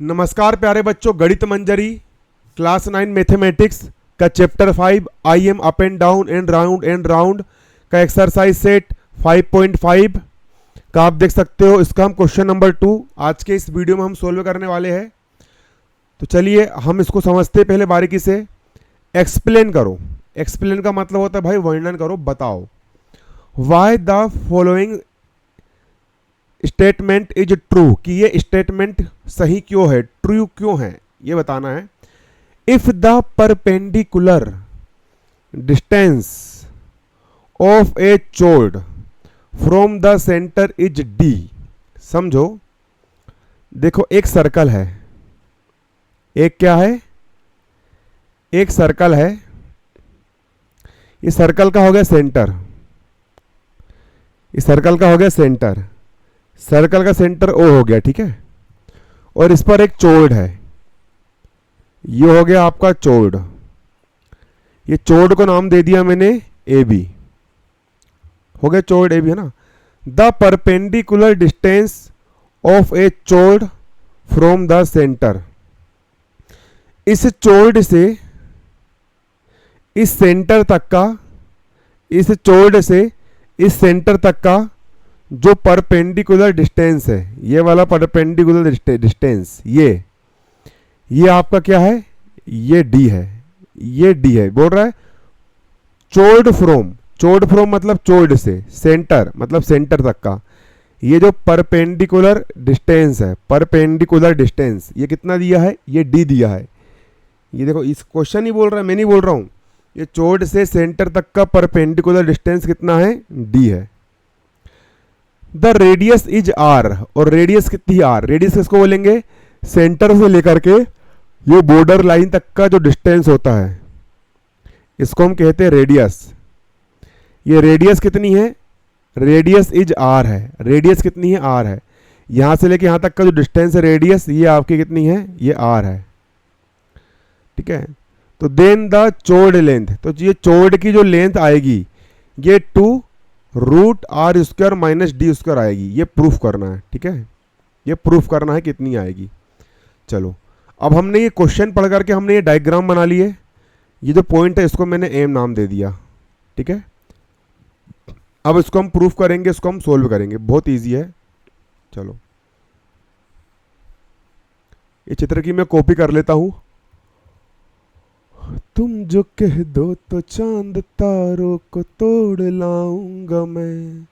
नमस्कार प्यारे बच्चों, गणित मंजरी क्लास 9 मैथमेटिक्स का chapter 5 I am up and down and round का एक्सरसाइज सेट 5.5 का आप देख सकते हो। इसका हम क्वेश्चन नंबर 2 आज के इस वीडियो में हम सोल्व करने वाले हैं। तो चलिए हम इसको समझते पहले बारीकी से। एक्सप्लेन करो, एक्सप्लेन का मतलब होता है भाई वर्णन करो, बताओ। Why the following statement is true, कि ये स्टेटमेंट सही क्यों है, ट्रू क्यों है, ये बताना है। If the perpendicular distance of A chord from the centre is D. समझो, देखो एक सर्कल है, एक क्या है, एक सर्कल है। ये सर्कल का हो गया सेंटर, इस सर्कल का हो गया सेंटर, सर्कल का सेंटर ओ हो गया, ठीक है। और इस पर एक चोर्ड है, ये हो गया आपका चोर्ड। ये चोर्ड को नाम दे दिया मैंने ए बी, हो गया चोर्ड ए बी, है ना। The perpendicular distance of A chord from the centre, इस चोर्ड से इस सेंटर तक का, इस चोर्ड से इस सेंटर तक का जो परपेंडिकुलर डिस्टेंस है, ये वाला परपेंडिकुलर डिस्टेंस, ये आपका क्या है, ये डी है, ये डी है। बोल रहा है चोर्ड फ्रॉम, चोर्ड फ्रॉम मतलब चोर्ड से, सेंटर मतलब सेंटर तक का ये जो परपेंडिकुलर डिस्टेंस है, परपेंडिकुलर डिस्टेंस ये कितना दिया है, ये डी दिया है। ये देखो, इस क्वेश्चन ही बोल रहा है, मैं नहीं बोल रहा हूं। ये चोर्ड से सेंटर तक का परपेंडिकुलर डिस्टेंस कितना है, डी है। द रेडियस इज आर, और रेडियस कितनी है, आर। रेडियस किसको बोलेंगे, सेंटर से लेकर के ये बॉर्डर लाइन तक का जो डिस्टेंस होता है, इसको हम कहते हैं रेडियस। ये रेडियस कितनी है, रेडियस इज आर है, रेडियस कितनी है, आर है। यहां से लेके यहां तक का जो डिस्टेंस है रेडियस, ये आपकी कितनी है, ये आर है, ठीक है। तो देन द चोर्ड लेंथ, तो ये चोर्ड की जो लेंथ आएगी ये 2 root R square minus D square आएगी। ये प्रूफ करना है, ठीक है, ये प्रूफ करना है कितनी आएगी। चलो, अब हमने ये क्वेश्चन पढ़ करके हमने ये डायग्राम बना लिए। ये जो पॉइंट है इसको मैंने एम नाम दे दिया, ठीक है। अब इसको हम प्रूफ करेंगे, इसको हम सोल्व करेंगे, बहुत इजी है। चलो, ये चित्र की मैं कॉपी कर लेता हूं। तुम जो कह दो तो चांद तारों को तोड़ लाऊंगा मैं,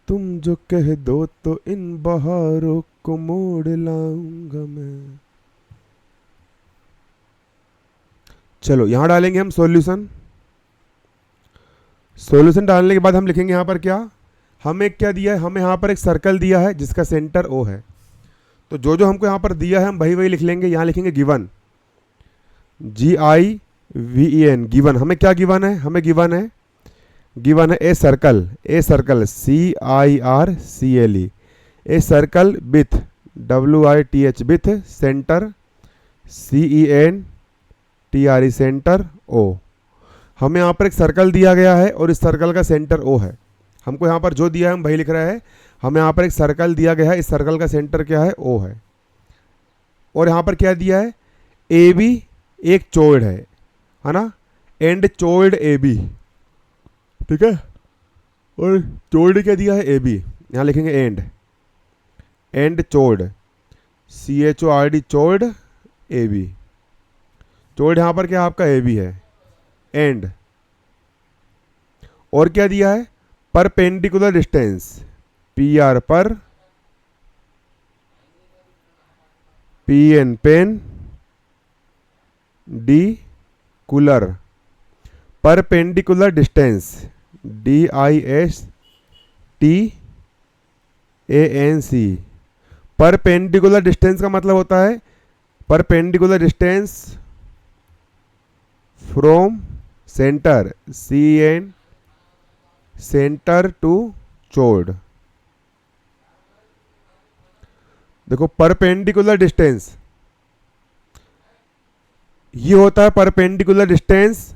तुम जो कह दो तो इन बहारों को मोड़ लाऊंगा मैं। चलो, यहां डालेंगे हम सॉल्यूशन। सॉल्यूशन डालने के बाद हम लिखेंगे यहां पर क्या, हमें क्या दिया है, हमें यहां पर एक सर्कल दिया है जिसका सेंटर ओ है। तो जो जो हमको यहां पर दिया है हम वही वही लिख लेंगे। यहां लिखेंगे गिवन, GIVEN, गिवन। हमें क्या गिवन है, हमें गिवन है, गिवन है a circle, a circle CIRCLE, a circle with WITH, with centre CENTRE, centre O। हमें यहाँ पर एक सर्कल दिया गया है और इस सर्कल का सेंटर O है। हमको यहाँ पर जो दिया है हम वही लिख रहे हैं। हमें यहाँ पर एक सर्कल दिया गया है, इस सर्कल का सेंटर क्या है, O है। और यहाँ पर क्या दिया है, AB एक चोर्ड है ना, एंड चोर्ड AB, ठीक है। और चोर्ड क्या दिया है, AB। यहाँ लिखेंगे and, and chord CHORD, chord AB। Chord यहाँ पर क्या आपका AB है, एंड। और क्या दिया है, परपेंडिकुलर डिस्टेंस PR पर, PN perpendicular, perpendicular distance DISTANC। Perpendicular distance का मतलब होता है perpendicular distance from centre CN, centre to chord. देखो, परपेंडिकुलर डिस्टेंस ये होता है perpendicular distance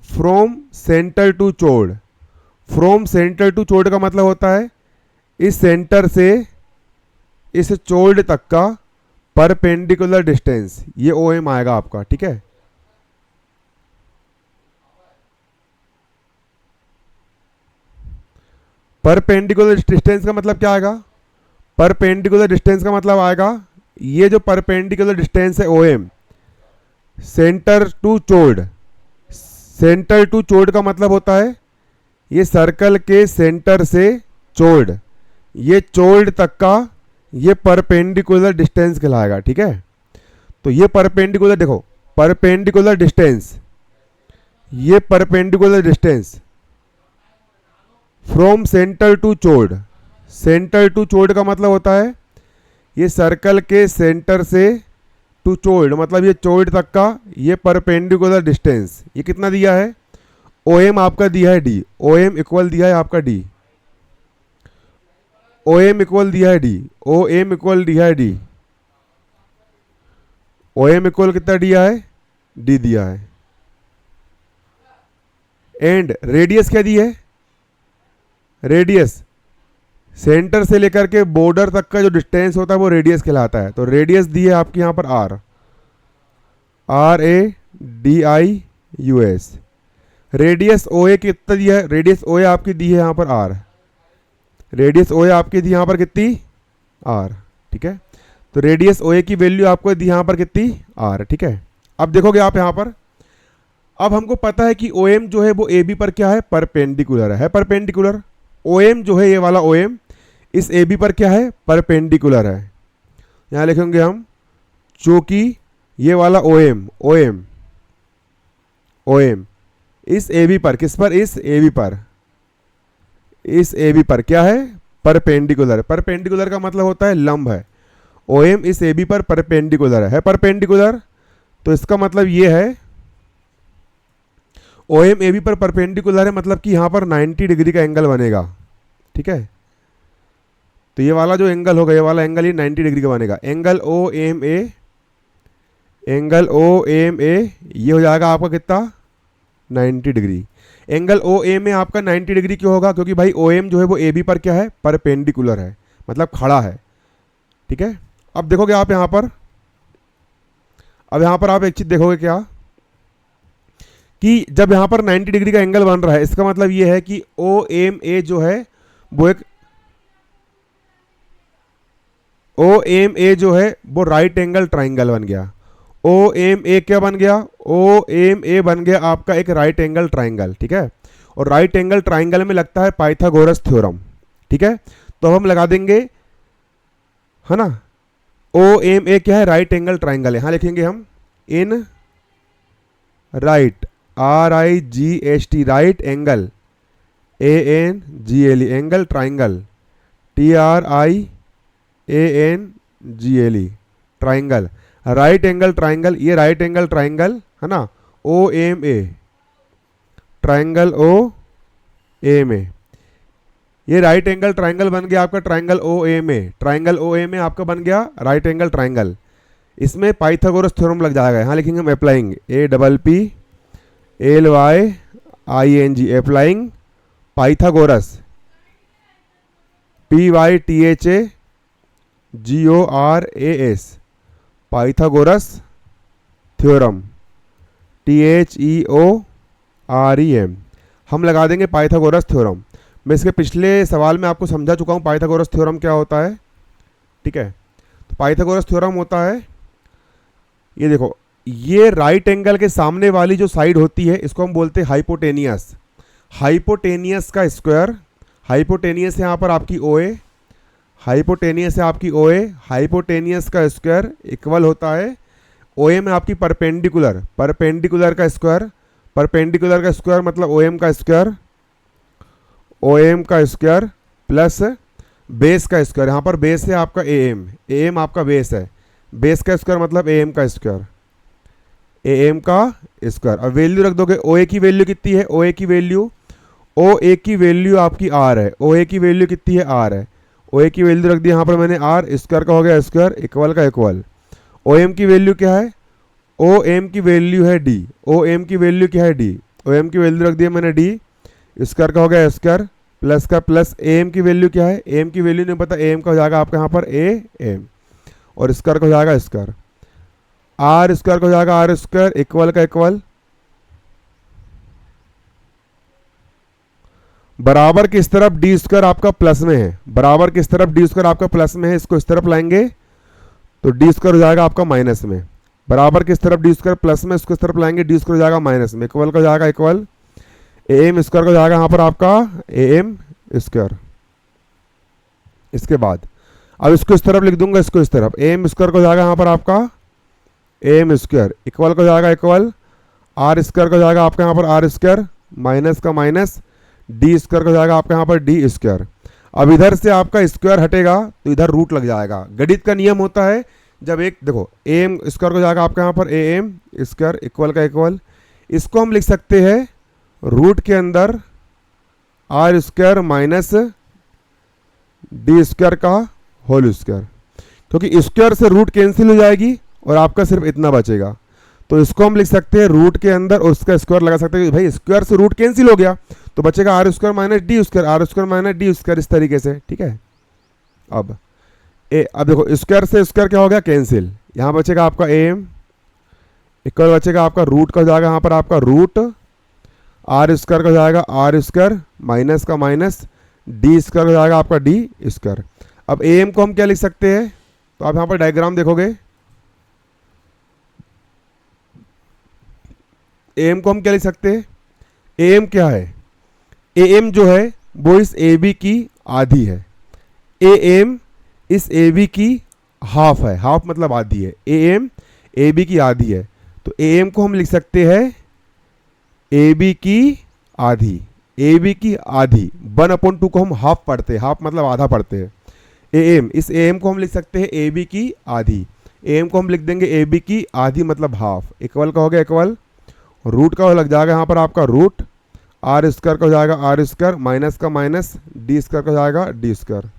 from centre to chord. From centre to chord का मतलब होता है इस सेंटर से इस चोल्ड तक का परपेंडिकुलर डिस्टेंस, ये ओ एम आएगा आपका, ठीक है। परपेंडिकुलर डिस्टेंस का मतलब क्या आएगा? परपेंडिकुलर डिस्टेंस का मतलब आएगा ये जो परपेंडिकुलर डिस्टेंस है O M, centre to chord. Centre to chord का मतलब होता है ये सर्कल के सेंटर से चोल्ड, ये चोल्ड तक का ये परपेंडिकुलर डिस्टेंस कहलाएगा, ठीक है। तो ये परपेंडिकुलर, देखो परपेंडिकुलर डिस्टेंस, ये perpendicular distance from centre to chord. Centre to chord का मतलब होता है ये सर्कल के सेंटर से टू चोल्ड, मतलब ये चोल्ड तक का ये परपेंडिकुलर डिस्टेंस, ये कितना दिया है? ओ एम आपका दिया है डी, ओ एम इक्वल दिया है आपका डी, ओ एम इक्वल दिया है डी, ओ एम इक्वल दिया है डी, ओ एम इक्वल कितना दिया है? डी दिया है। एंड रेडियस क्या दी है? रेडियस सेंटर से लेकर के बॉर्डर तक का जो डिस्टेंस होता है वो रेडियस कहलाता है। तो रेडियस दी है आपकी यहाँ पर R, R A D I U S. Radius O A कितना दिया है? रेडियस ओ ए आपकी दी है यहाँ पर आर, रेडियस ओ ए आपकी दी यहाँ पर कितनी? आर, ठीक है। तो रेडियस ओ ए की वैल्यू आपको दी यहाँ पर कितनी? आर, ठीक है। अब देखोगे आप यहाँ पर, अब हमको पता है कि ओ एम जो है वो ए बी पर क्या है? परपेंडिकुलर है परपेंडिकुलर। ओ एम जो है ये वाला ओ एम इस ए बी पर क्या है? परपेंडिकुलर है। यहाँ लिखेंगे हम चूंकि ये वाला O M, O M, O M इस ए बी पर, किस पर? इस ए बी पर, इस ए बी पर क्या है? परपेंडिकुलर। परपेंडिकुलर का मतलब होता है लंब है। ओ एम इस ए बी पर परपेंडिकुलर है परपेंडिकुलर। तो इसका मतलब ये है ओ एम ए बी पर परपेंडिकुलर है, मतलब कि यहाँ पर 90 डिग्री का एंगल बनेगा, ठीक है। तो ये वाला जो एंगल होगा, ये वाला एंगल ये 90 डिग्री का बनेगा। Angle O M A, angle O M A ये हो जाएगा आपका कितना? 90 degree. Angle O M A आपका 90 डिग्री क्यों होगा? क्योंकि भाई ओ एम जो है वो ए बी पर क्या है? परपेंडिकुलर है, मतलब खड़ा है, ठीक है। अब देखोगे आप यहाँ पर, अब यहाँ पर आप एक चीज देखोगे क्या कि जब यहाँ पर 90 डिग्री का एंगल बन रहा है, इसका मतलब ये है कि ओ एम ए जो है वो एक, ओ एम ए जो है वो राइट एंगल ट्राइंगल बन गया। ओ एम ए क्या बन गया? ओ एम ए बन गया आपका एक राइट एंगल ट्राइंगल, ठीक है। और राइट एंगल ट्राइंगल में लगता है पाइथागोरस थ्योरम, ठीक है। तो अब हम लगा देंगे, है ना। ओ एम ए क्या है? Right angle triangle. यहां लिखेंगे हम in right, R I G H T, right angle, A N G L E, angle triangle, T R I A N G L E, triangle, right angle triangle. ये right angle triangle है ना, O M A, triangle O M A, ये right angle triangle बन गया आपका triangle O M A. Triangle O M A आपका बन गया राइट एंगल ट्राइंगल। इसमें पाइथागोरस थ्योरम लग जाएगा। यहाँ लिखेंगे हम applying, A double P L Y I N G, applying Pythagoras, P Y T H A G O R A S, Pythagoras theorem, T H E O R E M, हम लगा देंगे Pythagoras theorem. मैं इसके पिछले सवाल में आपको समझा चुका हूँ पाइथागोरस थ्योरम क्या होता है, ठीक है। तो पाइथागोरस थ्योरम होता है, ये देखो, ये राइट एंगल के सामने वाली जो साइड होती है इसको हम बोलते हैं हाइपोटेनियस। हाइपोटेनियस का स्क्वायर, हाइपोटेनियस है यहाँ पर आपकी ओ ए, हाइपोटेनियस है आपकी ओ ए, हाइपोटेनियस का स्क्वायर इक्वल होता है ओ ए में आपकी परपेंडिकुलर, परपेंडिकुलर का स्क्वायर, परपेंडिकुलर का स्क्वायर मतलब ओ एम का स्क्वायर, ओ एम का स्क्वायर प्लस बेस का स्क्वायर। यहाँ पर बेस है आपका ए एम, ए एम आपका बेस है, बेस का स्क्वायर मतलब ए एम का स्क्वायर, ए एम का स्क्वायर। अब वैल्यू रख दोगे, ओ ए की वैल्यू कितनी है? ओ ए की वैल्यू, ओ ए की वैल्यू आपकी आर है, ओ ए की वैल्यू कितनी है? आर है। ओ ए की वैल्यू रख दी यहाँ पर मैंने आर, स्क्वायर का हो गया स्क्वायर, इक्वल का इक्वल। ओ एम की वैल्यू क्या है? ओ एम की वैल्यू है डी, ओ एम की वैल्यू क्या है? डी, ओ एम की वैल्यू रख दी मैंने डी, स्क्वायर का हो गया स्क्वायर, प्लस का प्लस ए एम की वैल्यू क्या है, ए एम की वैल्यू नहीं पता, ए एम का हो जाएगा आपका यहाँ पर ए एम, और स्क्वायर का हो जाएगा स्क्वायर, आर स्क्वायर का हो जाएगा आर स्क्वायर, इक्वल का इक्वल, बराबर किस तरफ डी स्क्वायर आपका प्लस में है, बराबर किस तरफ डी स्क्वायर आपका प्लस में है, इसको इस तरफ लाएंगे तो डी स्क्वायर हो जाएगा आपका माइनस में, बराबर किस तरफ डी स्क्वायर प्लस में, इसको इस तरफ लाएंगे डी स्क्वायर हो जाएगा माइनस में, इक्वल का हो जाएगा इक्वल, ए एम स्क्वायर का हो जाएगा यहाँ पर आपका ए एम स्क्वायर। इसके बाद अब इसको इस तरफ लिख दूंगा, इसको इस तरफ, ए एम स्क्वायर का हो जाएगा यहाँ पर आपका ए एम स्क्वायर, इक्वल का हो जाएगा इक्वल, आर स्क्वायर का हो जाएगा आपका यहाँ पर आर स्क्वायर, माइनस का माइनस, डी स्क्वायर का हो जाएगा आपका यहाँ पर डी स्क्वायर। अब इधर से आपका स्क्वायर हटेगा तो इधर रूट लग जाएगा। गणित का नियम होता है जब एक देखो ए एम स्क्वायर हो जाएगा आपका यहाँ पर ए एम स्क्वायर, इक्वल का इक्वल, इसको हम लिख सकते हैं रूट के अंदर R square minus D square का होल स्क्वायर, क्योंकि स्क्वायर से रूट कैंसिल हो जाएगी और आपका सिर्फ इतना बचेगा, तो इसको हम लिख सकते हैं रूट के अंदर और उसका स्क्वायर लगा सकते हैं, भाई स्क्वायर से रूट कैंसिल हो गया तो बचेगा R square minus D square, R square minus D square, इस तरीके से, ठीक है। अब देखो स्क्वायर से स्क्वायर क्या हो गया कैंसिल, यहाँ बचेगा आपका ए एम, इक्वल बचेगा आपका रूट का हो जाएगा यहाँ पर आपका रूट, आर स्क्वायर का हो जाएगा आर स्क्वायर, माइनस का माइनस, डी स्क्वायर हो जाएगा आपका डी स्क्वायर। अब ए एम को हम क्या लिख सकते हैं, तो आप यहाँ पर डायग्राम देखोगे, ए एम को हम क्या लिख सकते हैं, ए एम क्या है, ए एम जो है वो इस ए बी की आधी है, ए एम इस ए बी की हाफ है, हाफ मतलब आधी है, ए एम ए बी की आधी है, तो ए एम को हम लिख सकते हैं ए बी की आधी, ए बी की आधी, 1/2 को हम हाफ पढ़ते हैं, हाफ मतलब आधा पढ़ते हैं, ए एम, इस ए एम को हम लिख सकते हैं ए बी की आधी, ए एम को हम लिख देंगे ए बी की आधी मतलब हाफ, इक्वल का हो गया इक्वल, रूट का लग जाएगा यहाँ पर आपका रूट, आर स्क्वायर का हो जाएगा आर स्क्वायर, माइनस का माइनस, डी स्क्वायर का हो जाएगा डी स्क्वायर,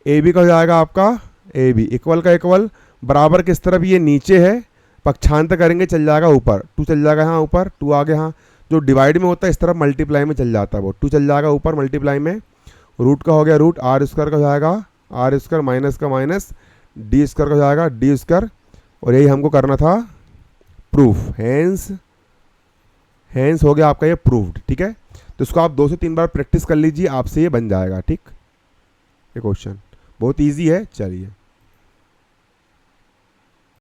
ए बी का हो जाएगा आपका ए बी, इक्वल का इक्वल, बराबर किस तरफ ये नीचे है, पक्षांतर करेंगे चल जाएगा ऊपर, 2 चल जाएगा यहाँ ऊपर, 2 आगे, यहाँ जो डिवाइड में होता है इस तरफ मल्टीप्लाई में चल जाता है, वो 2 चल जाएगा ऊपर मल्टीप्लाई में, रूट का हो गया रूट, आर स्क्वायर का हो जाएगा आर स्क्वायर, माइनस का माइनस, डी स्क्वायर का हो जाएगा डी स्क्वायर, और यही हमको करना था प्रूफ, हैंस हो गया आपका ये प्रूव्ड, ठीक है। तो इसको आप 2 से 3 बार प्रैक्टिस कर लीजिए, आपसे ये बन जाएगा, ठीक। ये क्वेश्चन बहुत इजी है, चलिए।